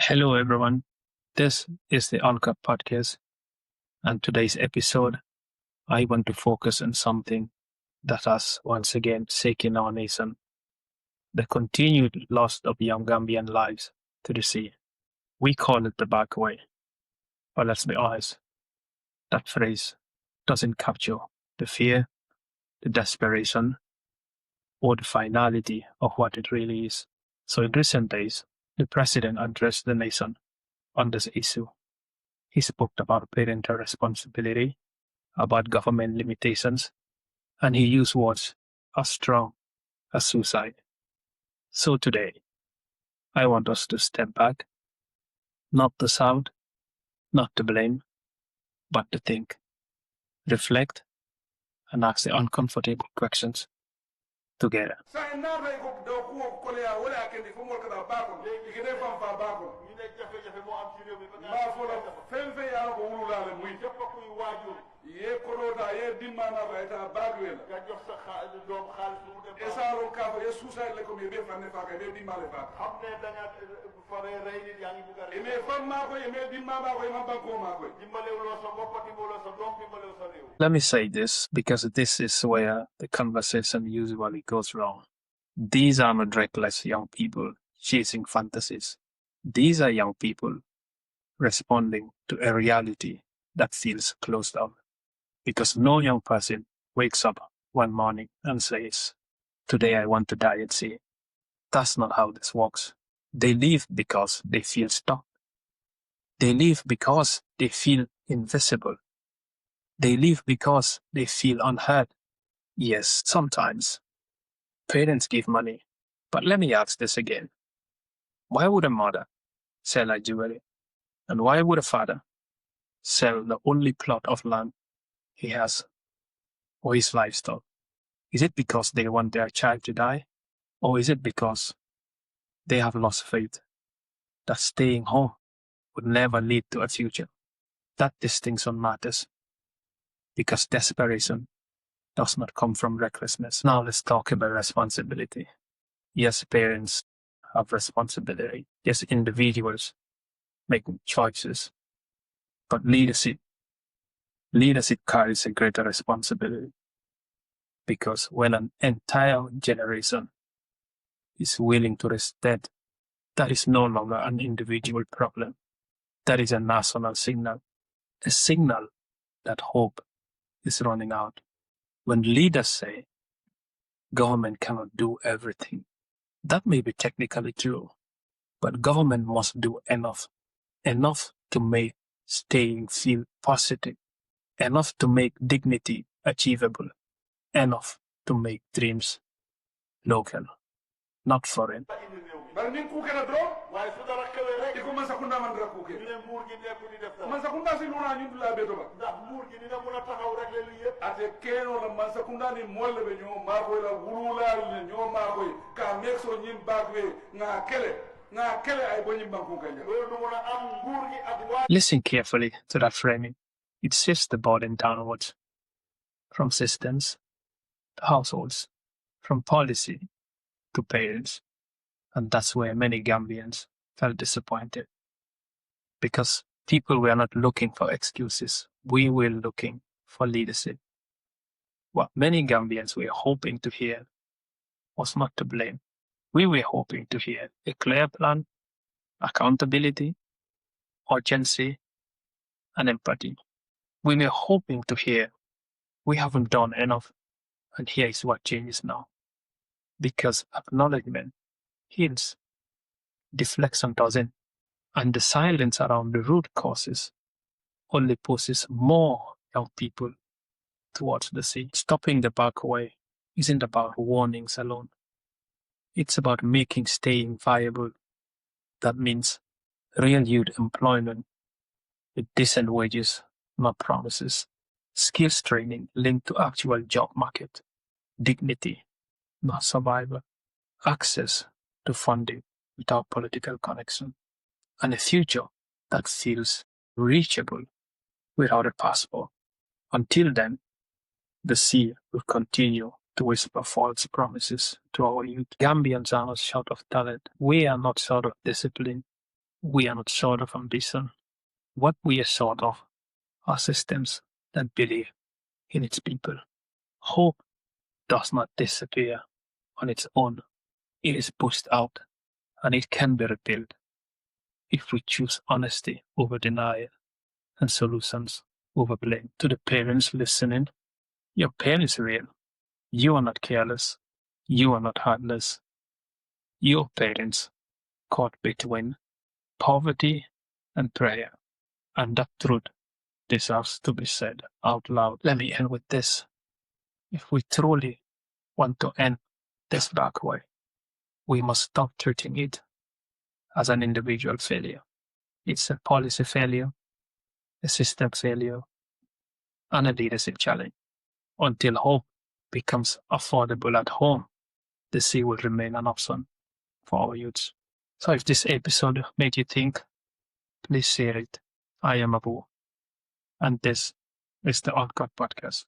Hello, everyone. This is the Uncut Podcast, and today's episode, I want to focus on something that has once again shaken our nation: the continued loss of young Gambian lives to the sea. We call it the back way, but let's be honest, that phrase doesn't capture the fear, the desperation, or the finality of what it really is. So, in recent days, the president addressed the nation on this issue. He spoke about parental responsibility, about government limitations, and he used words as strong as suicide. So today, I want us to step back, not to shout, not to blame, but to think, reflect, and ask the uncomfortable questions together. Let me say this because this is where the conversation usually goes wrong. These are not reckless young people chasing fantasies. These are young people responding to a reality that feels closed up. Because no young person wakes up one morning and says, "Today I want to die at sea." That's not how this works. They leave because they feel stuck. They leave because they feel invisible. They leave because they feel unheard. Yes, sometimes parents give money. But let me ask this again. Why would a mother sell her jewelry? And why would a father sell the only plot of land he has or his livestock? Is it because they want their child to die? Or is it because they have lost faith that staying home would never lead to a future? That distinction matters because desperation does not come from recklessness. Now let's talk about responsibility. Yes, parents have responsibility. Yes, individuals making choices. But leadership carries a greater responsibility because when an entire generation is willing to risk death, that is no longer an individual problem. That is a national signal, a signal that hope is running out. When leaders say government cannot do everything, that may be technically true, but government must do enough to make staying feel positive, enough to make dignity achievable, enough to make dreams local, not foreign. Listen carefully to that framing. It shifts the burden downwards, from systems to households, from policy to parents. And that's where many Gambians felt disappointed. Because people were not looking for excuses. We were looking for leadership. What many Gambians were hoping to hear was not to blame. We were hoping to hear a clear plan, accountability, urgency, and empathy. We were hoping to hear, "We haven't done enough, and here is what changes now." Because acknowledgement heals, deflection doesn't, and the silence around the root causes only pushes more young people towards the sea. Stopping the back way isn't about warnings alone. It's about making staying viable. That means real youth employment with decent wages, not promises. Skills training linked to actual job market. Dignity, not survival. Access to funding without political connection. And a future that feels reachable without a passport. Until then, the sea will continue to whisper false promises to our youth. Gambians are not short of talent. We are not short of discipline. We are not short of ambition. What we are short of are systems that believe in its people. Hope does not disappear on its own. It is pushed out, and it can be rebuilt if we choose honesty over denial and solutions over blame. To the parents listening, your pain is real. You are not careless. You are not heartless. Your parents caught between poverty and prayer, and that truth deserves to be said out loud. Let me end with this. If we truly want to end this back way, we must stop treating it as an individual failure. It's a policy failure, a system failure, and a leadership challenge. Until hope becomes affordable at home, the sea will remain an option for our youths. So if this episode made you think, please share it. I am Abu, and this is the Uncut Podcast.